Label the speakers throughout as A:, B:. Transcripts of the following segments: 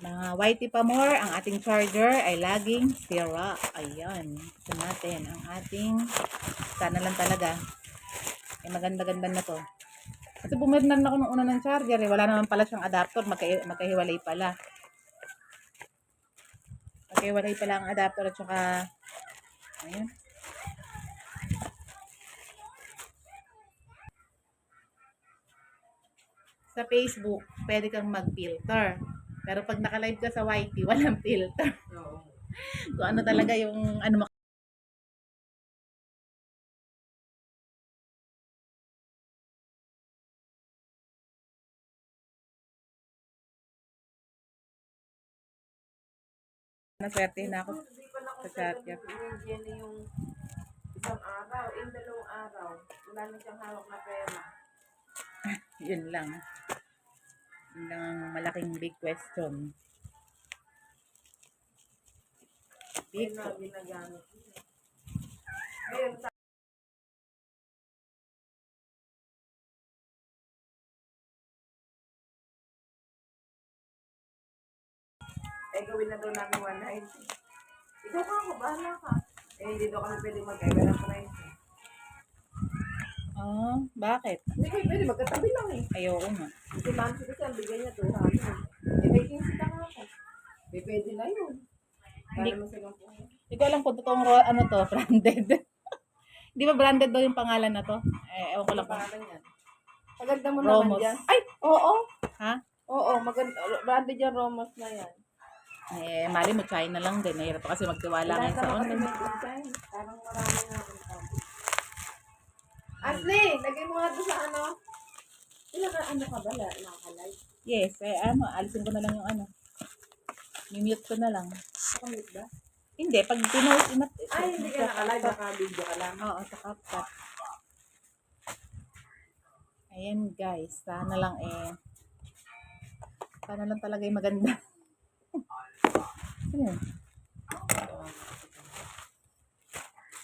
A: Mga YT pa more, ang ating charger ay laging sira. Ayan. Ito natin ang ating, sana lang talaga. Ay maganda-ganda na to. Kasi bumili na ako nung una ng charger. Eh. Wala naman pala siyang adapter. Magkahiwalay pala. Magkahiwalay pala ang adapter at saka, ayan. Sa Facebook, pwede kang mag-filter. Pero pag naka-live ka sa YT, walang filter. Kung ano talaga yung ano naswerte na ako sa charger.
B: Yung isang araw, yung dalawang araw, wala na siyang hawak na pera.
A: Yun lang. Yun lang ang malaking big question.
B: Big na ginagamit. Ngayon, gawin na daw namin 190. Ikaw ka ako, bahala ka. Hindi daw kami pwede mag-ega ng price.
A: Bakit?
B: Hindi kayo pwede, magkatabi lang eh.
A: Ayoko nga.
B: Si Mansi kasi ang bigay niya 200. May 15 ka nga ako. Pwede na yun.
A: Hindi,
B: Para masagang po.
A: hindi ko alam kung totoong ano to, branded. Di ba branded daw yung pangalan na to? Ewan ko lang kung.
B: Maganda mo
A: Romos.
B: naman dyan. Ay, oo.
A: Ha?
B: Oo, maganda. Branded yung Romos na yan.
A: Mali mo, China lang din. Nahirap pa kasi magtiwala ngayon sa online.
B: Parang marami nga akong sabi. Ashley, lagay mo nga doon sa ano. Ano ka ba? Nakaka-live?
A: Yes, alisin ko na lang yung ano. Mute ko na lang.
B: Nakamute ba?
A: Hindi, pag pinost,
B: Ay, hindi ka naka-live. Naka-video ka lang.
A: Oo, sa CapCut. Ayan guys, sana lang sana lang talaga yung maganda. Ano yun?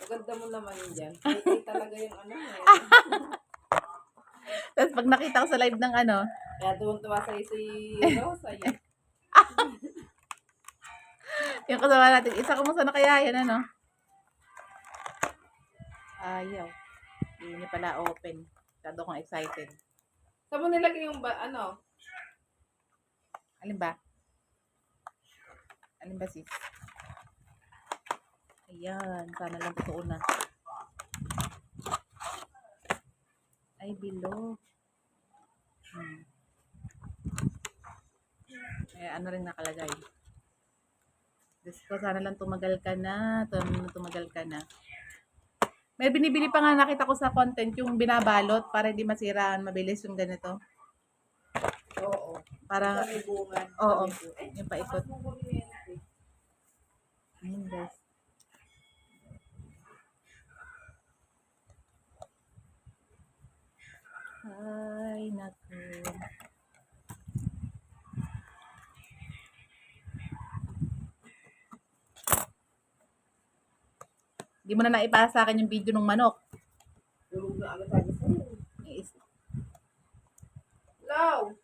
B: Maganda mo naman yun dyan. Hindi talaga yung ano.
A: Tapos pag nakita ko sa live ng ano,
B: Kaya tuwang-tuwa sa'yo si Rosa.
A: yung kasama natin, isa ko mo sana kaya yan ano? Ayaw. Hindi niya pala open. Masyado kong excited.
B: Saan mo nilagay yung ano?
A: Alin ba? Alin ba sis? Ayan, sana lang totoo na. Ay, below. Ano rin nakalagay. Diyos ko, sana lang tumagal ka na. Tumagal ka na. May binibili pa nga nakita ko sa content yung binabalot para hindi masiraan mabilis yung ganito.
B: Oo.
A: Para, oo, yung paikot. Ayun guys. Ay, naku. Hindi mo na naipasa sa akin yung video ng manok.
B: Tulog na agad sabi sa'yo. Hello?